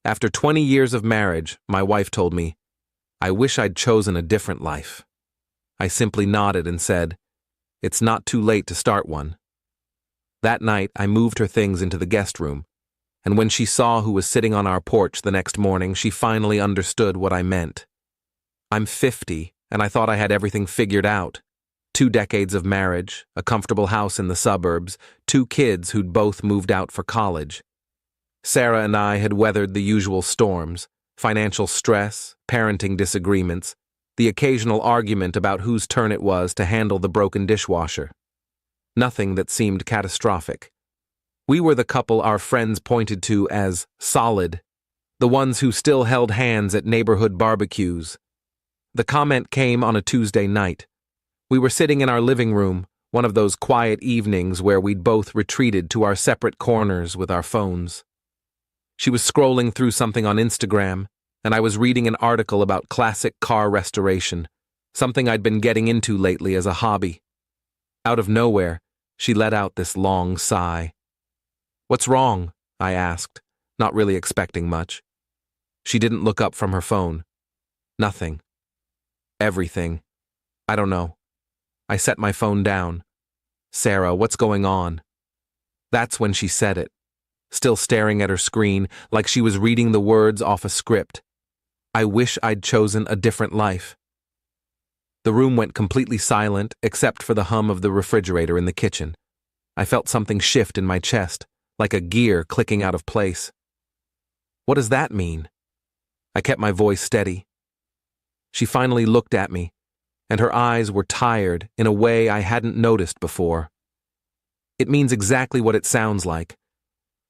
After 20 years of marriage, my wife told me, I wish I'd chosen a different life. I simply nodded and said, it's not too late to start one. That night, I moved her things into the guest room, and when she saw who was sitting on our porch the next morning, she finally understood what I meant. I'm 50, and I thought I had everything figured out. 2 decades of marriage, a comfortable house in the suburbs, 2 kids who'd both moved out for college. Sarah and I had weathered the usual storms, financial stress, parenting disagreements, the occasional argument about whose turn it was to handle the broken dishwasher. Nothing that seemed catastrophic. We were the couple our friends pointed to as solid, the ones who still held hands at neighborhood barbecues. The comment came on a Tuesday night. We were sitting in our living room, one of those quiet evenings where we'd both retreated to our separate corners with our phones. She was scrolling through something on Instagram, and I was reading an article about classic car restoration, something I'd been getting into lately as a hobby. Out of nowhere, she let out this long sigh. What's wrong? I asked, not really expecting much. She didn't look up from her phone. Nothing. Everything. I don't know. I set my phone down. Sarah, what's going on? That's when she said it, still staring at her screen like she was reading the words off a script. I wish I'd chosen a different life. The room went completely silent except for the hum of the refrigerator in the kitchen. I felt something shift in my chest, like a gear clicking out of place. What does that mean? I kept my voice steady. She finally looked at me, and her eyes were tired in a way I hadn't noticed before. It means exactly what it sounds like.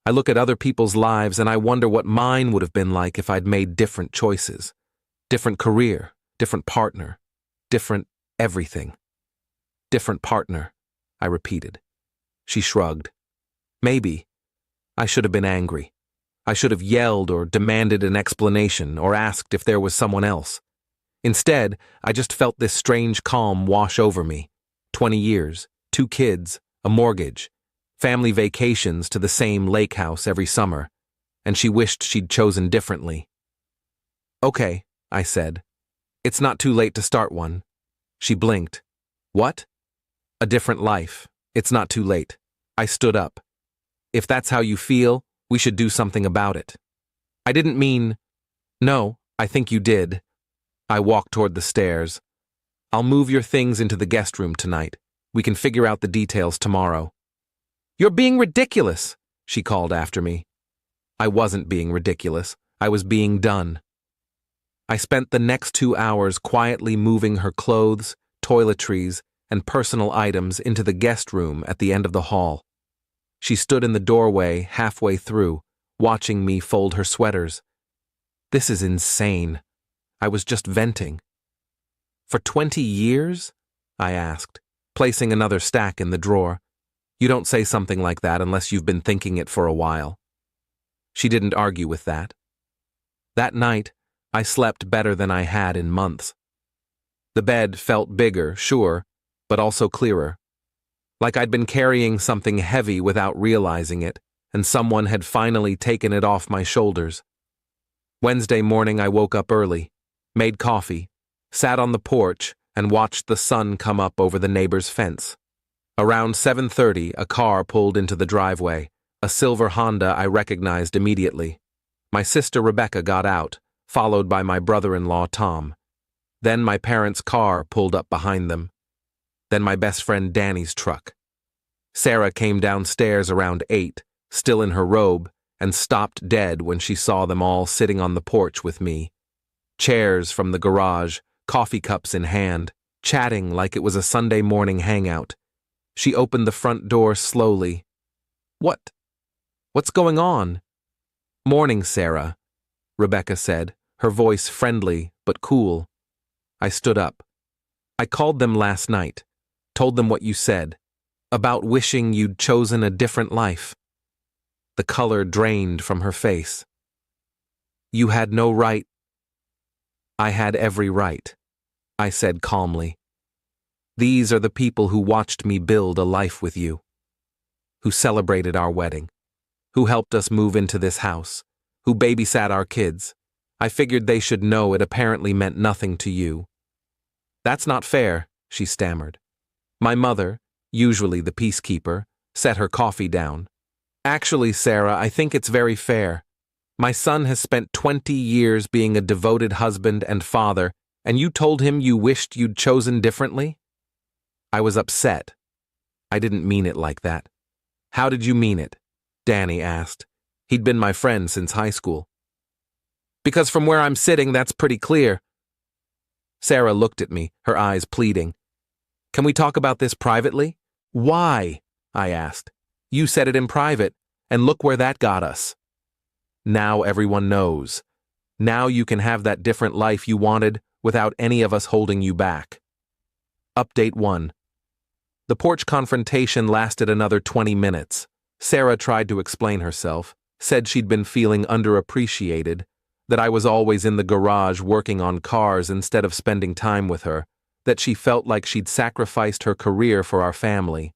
I look at other people's lives and I wonder what mine would have been like if I'd made different choices. Different career, different partner, different everything. Different partner, I repeated. She shrugged. Maybe. I should have been angry. I should have yelled or demanded an explanation or asked if there was someone else. Instead, I just felt this strange calm wash over me. 20 years, 2 kids, a mortgage, family vacations to the same lake house every summer, and she wished she'd chosen differently. Okay, I said. It's not too late to start one. She blinked. What? A different life. It's not too late. I stood up. If that's how you feel, we should do something about it. I didn't mean... No, I think you did. I walked toward the stairs. I'll move your things into the guest room tonight. We can figure out the details tomorrow. You're being ridiculous, she called after me. I wasn't being ridiculous. I was being done. I spent the next 2 hours quietly moving her clothes, toiletries, and personal items into the guest room at the end of the hall. She stood in the doorway halfway through, watching me fold her sweaters. This is insane. I was just venting. For 20 years? I asked, placing another stack in the drawer. You don't say something like that unless you've been thinking it for a while. She didn't argue with that. That night, I slept better than I had in months. The bed felt bigger, sure, but also clearer. Like I'd been carrying something heavy without realizing it, and someone had finally taken it off my shoulders. Wednesday morning I woke up early, made coffee, sat on the porch, and watched the sun come up over the neighbor's fence. Around 7:30, a car pulled into the driveway, a silver Honda I recognized immediately. My sister Rebecca got out, followed by my brother-in-law Tom. Then my parents' car pulled up behind them. Then my best friend Danny's truck. Sarah came downstairs around 8, still in her robe, and stopped dead when she saw them all sitting on the porch with me. Chairs from the garage, coffee cups in hand, chatting like it was a Sunday morning hangout. She opened the front door slowly. What's going on? Morning, Sarah, Rebecca said, her voice friendly but cool. I stood up. I called them last night, told them what you said, about wishing you'd chosen a different life. The color drained from her face. You had no right. I had every right, I said calmly. These are the people who watched me build a life with you, who celebrated our wedding, who helped us move into this house, who babysat our kids. I figured they should know it apparently meant nothing to you. That's not fair, she stammered. My mother, usually the peacekeeper, set her coffee down. Actually, Sarah, I think it's very fair. My son has spent 20 years being a devoted husband and father, and you told him you wished you'd chosen differently? I was upset. I didn't mean it like that. How did you mean it? Danny asked. He'd been my friend since high school. Because from where I'm sitting, that's pretty clear. Sarah looked at me, her eyes pleading. Can we talk about this privately? Why? I asked. You said it in private, and look where that got us. Now everyone knows. Now you can have that different life you wanted without any of us holding you back. Update 1. The porch confrontation lasted another 20 minutes. Sarah tried to explain herself, said she'd been feeling underappreciated, that I was always in the garage working on cars instead of spending time with her, that she felt like she'd sacrificed her career for our family.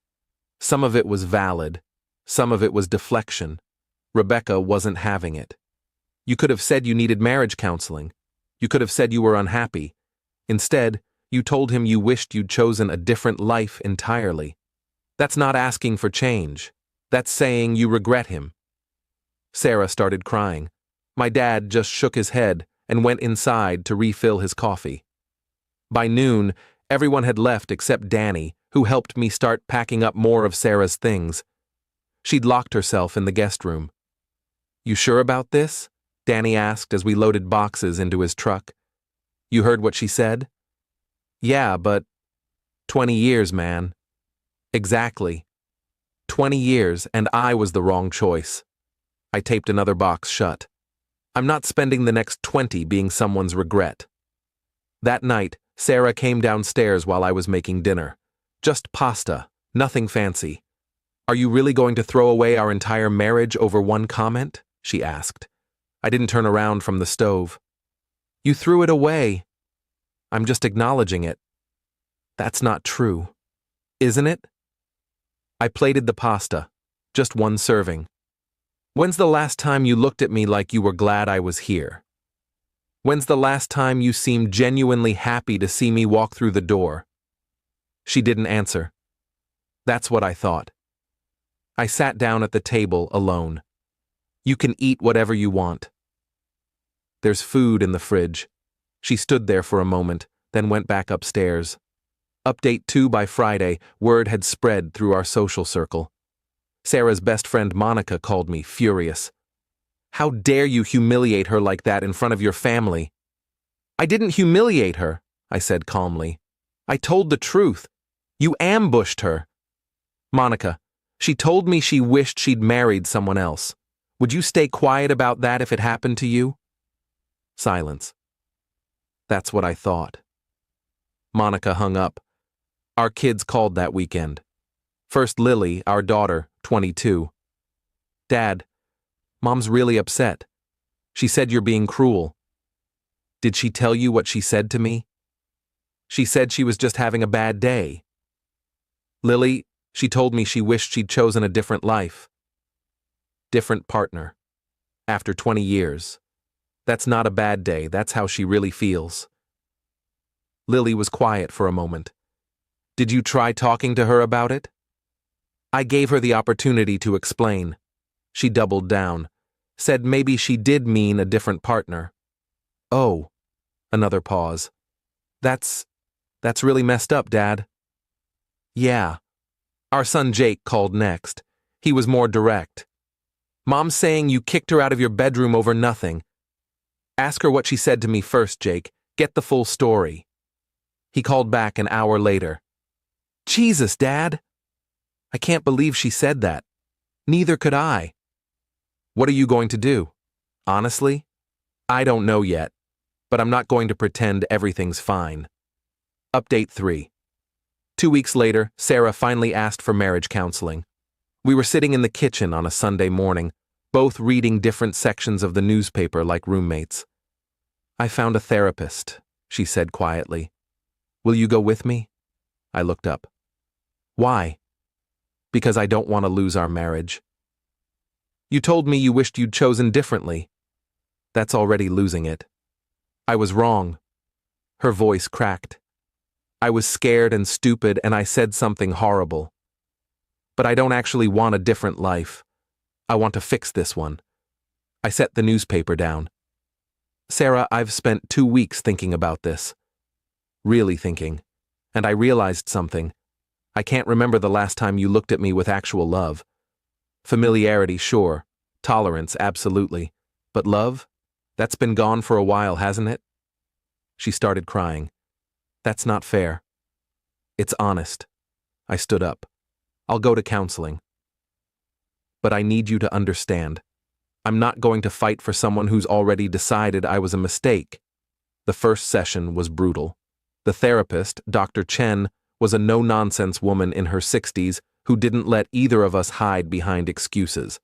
Some of it was valid. Some of it was deflection. Rebecca wasn't having it. You could have said you needed marriage counseling. You could have said you were unhappy. Instead, you told him you wished you'd chosen a different life entirely. That's not asking for change. That's saying you regret him. Sarah started crying. My dad just shook his head and went inside to refill his coffee. By noon, everyone had left except Danny, who helped me start packing up more of Sarah's things. She'd locked herself in the guest room. You sure about this? Danny asked as we loaded boxes into his truck. You heard what she said? Yeah, but 20 years, man. Exactly. 20 years, and I was the wrong choice. I taped another box shut. I'm not spending the next 20 being someone's regret. That night, Sarah came downstairs while I was making dinner. Just pasta, nothing fancy. Are you really going to throw away our entire marriage over one comment? She asked. I didn't turn around from the stove. You threw it away. I'm just acknowledging it. That's not true. Isn't it? I plated the pasta, just one serving. When's the last time you looked at me like you were glad I was here? When's the last time you seemed genuinely happy to see me walk through the door? She didn't answer. That's what I thought. I sat down at the table alone. You can eat whatever you want. There's food in the fridge. She stood there for a moment, then went back upstairs. Update 2 by Friday, word had spread through our social circle. Sarah's best friend Monica called me furious. How dare you humiliate her like that in front of your family? I didn't humiliate her, I said calmly. I told the truth. You ambushed her. Monica, she told me she wished she'd married someone else. Would you stay quiet about that if it happened to you? Silence. That's what I thought. Monica hung up. Our kids called that weekend. First Lily, our daughter, 22. Dad, Mom's really upset. She said you're being cruel. Did she tell you what she said to me? She said she was just having a bad day. Lily, she told me she wished she'd chosen a different life. Different partner. After 20 years. That's not a bad day, that's how she really feels. Lily was quiet for a moment. Did you try talking to her about it? I gave her the opportunity to explain. She doubled down, said maybe she did mean a different partner. Oh, another pause. That's really messed up, Dad. Yeah. Our son Jake called next. He was more direct. Mom's saying you kicked her out of your bedroom over nothing. Ask her what she said to me first, Jake. Get the full story. He called back an hour later. Jesus, Dad! I can't believe she said that. Neither could I. What are you going to do? Honestly? I don't know yet, but I'm not going to pretend everything's fine. Update 3. 2 weeks later, Sarah finally asked for marriage counseling. We were sitting in the kitchen on a Sunday morning, both reading different sections of the newspaper like roommates. I found a therapist, she said quietly. Will you go with me? I looked up. Why? Because I don't want to lose our marriage. You told me you wished you'd chosen differently. that's already losing it. I was wrong. Her voice cracked. I was scared and stupid and I said something horrible. But I don't actually want a different life. I want to fix this one. I set the newspaper down. Sarah, I've spent 2 weeks thinking about this. Really thinking. And I realized something. I can't remember the last time you looked at me with actual love. Familiarity, sure. Tolerance, absolutely. But love? That's been gone for a while, hasn't it? She started crying. That's not fair. It's honest. I stood up. I'll go to counseling. But I need you to understand. I'm not going to fight for someone who's already decided I was a mistake. The first session was brutal. The therapist, Dr. Chen, was a no-nonsense woman in her 60s who didn't let either of us hide behind excuses.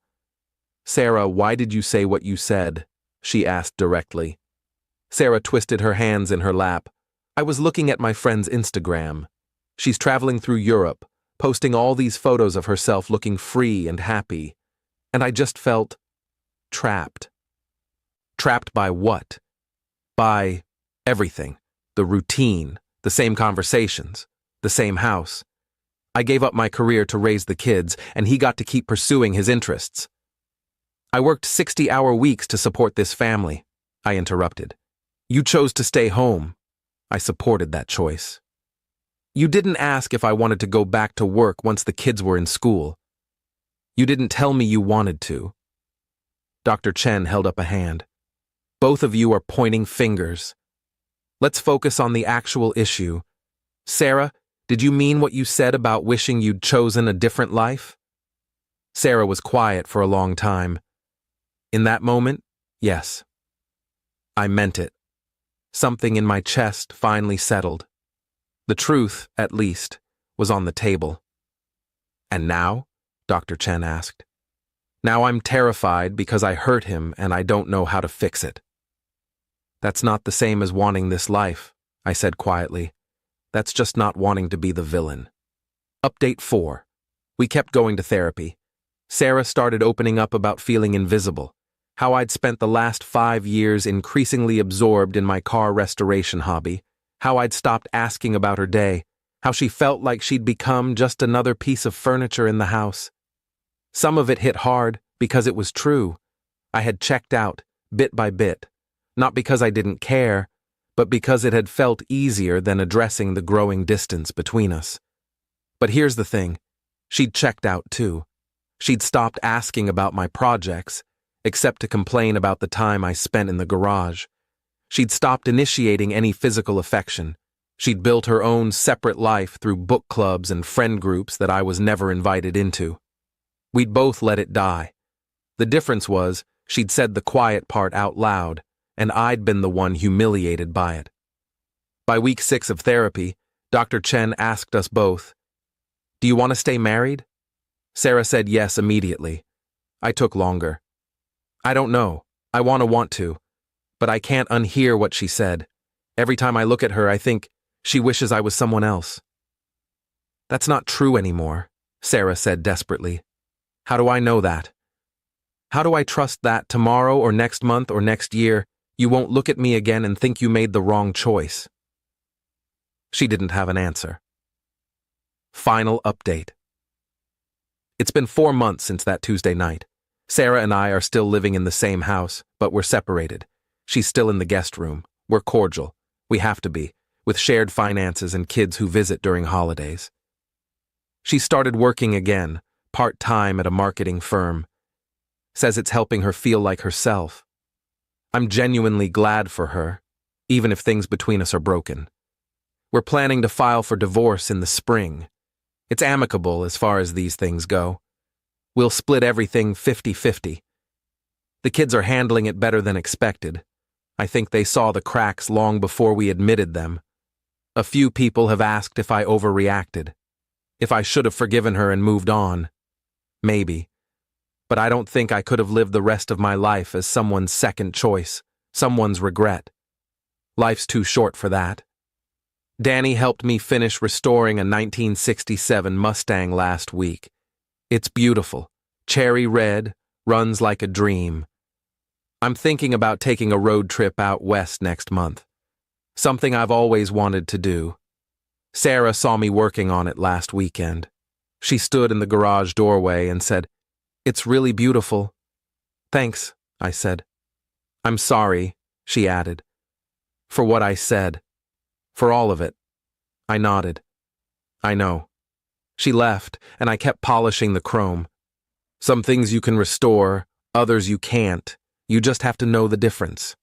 Sarah, why did you say what you said? She asked directly. Sarah twisted her hands in her lap. I was looking at my friend's Instagram. She's traveling through Europe, posting all these photos of herself looking free and happy. And I just felt trapped. Trapped by what? By everything. The routine, the same conversations, the same house. I gave up my career to raise the kids, and he got to keep pursuing his interests. I worked 60-hour weeks to support this family. I interrupted. You chose to stay home. I supported that choice. You didn't ask if I wanted to go back to work once the kids were in school. You didn't tell me you wanted to. Dr. Chen held up a hand. Both of you are pointing fingers. Let's focus on the actual issue. Sarah, did you mean what you said about wishing you'd chosen a different life? Sarah was quiet for a long time. In that moment, yes. I meant it. Something in my chest finally settled. The truth, at least, was on the table. And now? Dr. Chen asked. Now I'm terrified because I hurt him and I don't know how to fix it. That's not the same as wanting this life, I said quietly. That's just not wanting to be the villain. Update 4. We kept going to therapy. Sarah started opening up about feeling invisible, how I'd spent the last 5 years increasingly absorbed in my car restoration hobby, how I'd stopped asking about her day, how she felt like she'd become just another piece of furniture in the house. Some of it hit hard because it was true. I had checked out, bit by bit, not because I didn't care, but because it had felt easier than addressing the growing distance between us. But here's the thing. She'd checked out too. She'd stopped asking about my projects, except to complain about the time I spent in the garage. She'd stopped initiating any physical affection. She'd built her own separate life through book clubs and friend groups that I was never invited into. We'd both let it die. The difference was, she'd said the quiet part out loud, and I'd been the one humiliated by it. By week 6 of therapy, Dr. Chen asked us both, "Do you want to stay married?" Sarah said yes immediately. I took longer. I don't know. I want to. But I can't unhear what she said. Every time I look at her, I think she wishes I was someone else. That's not true anymore, Sarah said desperately. How do I know that? How do I trust that tomorrow or next month or next year, you won't look at me again and think you made the wrong choice? She didn't have an answer. Final update. It's been 4 months since that Tuesday night. Sarah and I are still living in the same house, but we're separated. She's still in the guest room. We're cordial. We have to be, with shared finances and kids who visit during holidays. She started working again, part-time at a marketing firm. Says it's helping her feel like herself. I'm genuinely glad for her, even if things between us are broken. We're planning to file for divorce in the spring. It's amicable as far as these things go. We'll split everything 50-50. The kids are handling it better than expected. I think they saw the cracks long before we admitted them. A few people have asked if I overreacted, if I should have forgiven her and moved on. Maybe. But I don't think I could have lived the rest of my life as someone's second choice, someone's regret. Life's too short for that. Danny helped me finish restoring a 1967 Mustang last week. It's beautiful, cherry red, runs like a dream. I'm thinking about taking a road trip out west next month. Something I've always wanted to do. Sarah saw me working on it last weekend. She stood in the garage doorway and said, "It's really beautiful." "Thanks," I said. "I'm sorry," she added. "For what I said. For all of it." I nodded. "I know." She left, and I kept polishing the chrome. Some things you can restore, others you can't. You just have to know the difference.